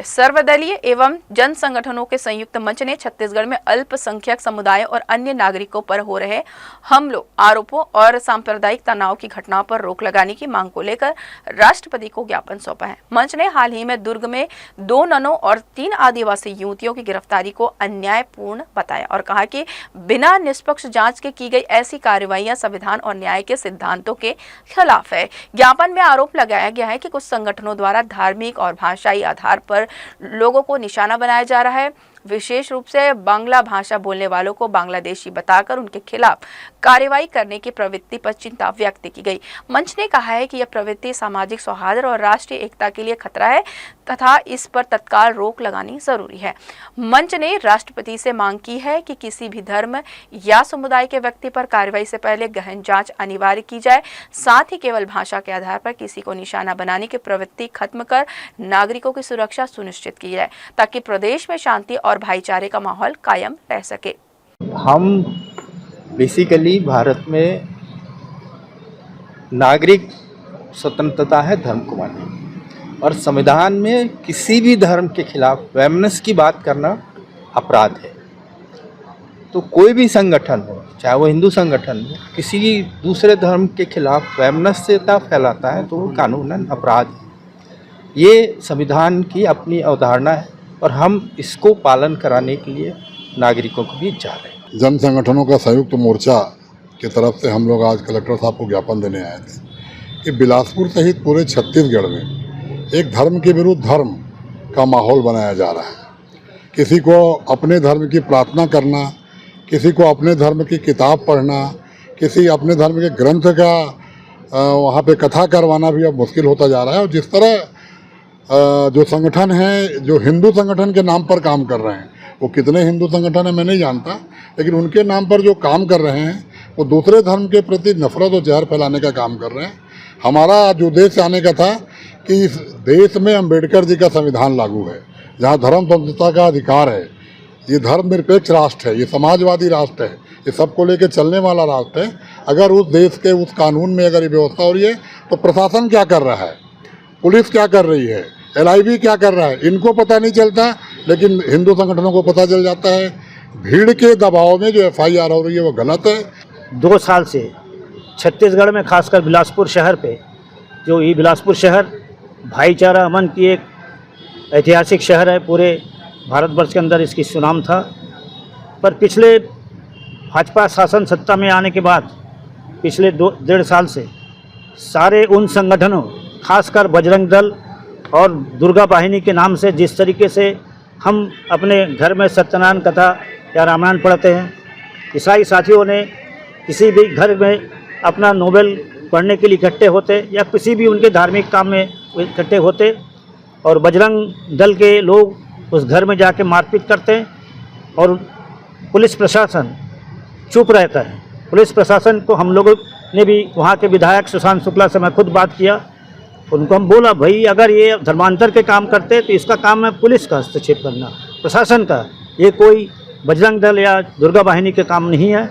सर्वदलीय एवं जन संगठनों के संयुक्त मंच ने छत्तीसगढ़ में अल्पसंख्यक समुदाय और अन्य नागरिकों पर हो रहे हमलों, आरोपों और सांप्रदायिक तनाव की घटनाओं पर रोक लगाने की मांग को लेकर राष्ट्रपति को ज्ञापन सौंपा है। मंच ने हाल ही में दुर्ग में 2 ननों और 3 आदिवासी युवतियों की गिरफ्तारी को अन्यायपूर्ण बताया और कहा कि बिना निष्पक्ष जांच के की गई ऐसी कार्रवाइयां संविधान और न्याय के सिद्धांतों के खिलाफ है। ज्ञापन में आरोप लगाया गया है कि कुछ संगठनों द्वारा धार्मिक और भाषाई आधार पर लोगों को निशाना बनाया जा रहा है। विशेष रूप से बांग्ला भाषा बोलने वालों को बांग्लादेशी बताकर उनके खिलाफ कार्रवाई करने की प्रवृत्ति पर चिंता व्यक्त की गई। मंच ने कहा है कि यह प्रवृत्ति सामाजिक सौहार्द और राष्ट्रीय एकता के लिए खतरा है तथा इस पर तत्काल रोक लगानी जरूरी है। मंच ने राष्ट्रपति से मांग की है कि किसी भी धर्म या समुदाय के व्यक्ति पर कार्रवाई से पहले गहन जांच अनिवार्य की जाए। साथ ही केवल भाषा के आधार पर किसी को निशाना बनाने की प्रवृत्ति खत्म कर नागरिकों की सुरक्षा सुनिश्चित की जाए ताकि प्रदेश में शांति और भाईचारे का माहौल कायम रह सके। हम बेसिकली भारत में नागरिक स्वतंत्रता है धर्म को माने और संविधान में किसी भी धर्म के खिलाफ वैमनस्य की बात करना अपराध है। तो कोई भी संगठन हो, चाहे वो हिंदू संगठन हो, किसी दूसरे धर्म के खिलाफ वैमनस्यता फैलाता है तो वो कानूनन अपराध है। ये संविधान की अपनी अवधारणा है और हम इसको पालन कराने के लिए नागरिकों को भी जा रहे हैं। जन संगठनों का संयुक्त मोर्चा की तरफ से हम लोग आज कलेक्टर साहब को ज्ञापन देने आए थे कि बिलासपुर सहित पूरे छत्तीसगढ़ में एक धर्म के विरुद्ध धर्म का माहौल बनाया जा रहा है। किसी को अपने धर्म की प्रार्थना करना, किसी को अपने धर्म की किताब पढ़ना, किसी अपने धर्म के ग्रंथ का वहाँ पे कथा करवाना भी अब मुश्किल होता जा रहा है। और जिस तरह जो संगठन हैं जो हिंदू संगठन के नाम पर काम कर रहे हैं, वो कितने हिंदू संगठन हैं मैं नहीं जानता, लेकिन उनके नाम पर जो काम कर रहे हैं वो दूसरे धर्म के प्रति नफरत और जहर फैलाने का काम कर रहे हैं। हमारा जो उद्देश्य आने का था कि इस देश में अम्बेडकर जी का संविधान लागू है, जहाँ धर्म स्वतंत्रता का अधिकार है। ये धर्मनिरपेक्ष राष्ट्र है, ये समाजवादी राष्ट्र है, ये सबको लेकर चलने वाला राष्ट्र है। अगर उस देश के उस कानून में अगर ये व्यवस्था हो रही है तो प्रशासन क्या कर रहा है, पुलिस क्या कर रही है, LIB क्या कर रहा है, इनको पता नहीं चलता, लेकिन हिंदू संगठनों को पता चल जाता है। भीड़ के दबाव में जो FIR हो रही है वो गलत है। 2 साल से छत्तीसगढ़ में खासकर बिलासपुर शहर पे, जो ये बिलासपुर शहर भाईचारा अमन की एक ऐतिहासिक शहर है, पूरे भारतवर्ष के अंदर इसकी सुनाम था। पर पिछले भाजपा शासन सत्ता में आने के बाद पिछले 1.5 साल से सारे उन संगठनों, खासकर बजरंग दल और दुर्गा वाहिनी के नाम से जिस तरीके से हम अपने घर में सत्यनारायण कथा या रामायण पढ़ते हैं, ईसाई साथियों ने किसी भी घर में अपना नोवेल पढ़ने के लिए इकट्ठे होते या किसी भी उनके धार्मिक काम में इकट्ठे होते और बजरंग दल के लोग उस घर में जाके मारपीट करते हैं और पुलिस प्रशासन चुप रहता है। पुलिस प्रशासन को हम लोगों ने भी, वहाँ के विधायक सुशांत शुक्ला से मैं खुद बात किया, उनको हम बोला भाई अगर ये धर्मांतर के काम करते तो इसका काम है पुलिस का हस्तक्षेप करना, प्रशासन का। ये कोई बजरंग दल या दुर्गा वाहिनी के काम नहीं है।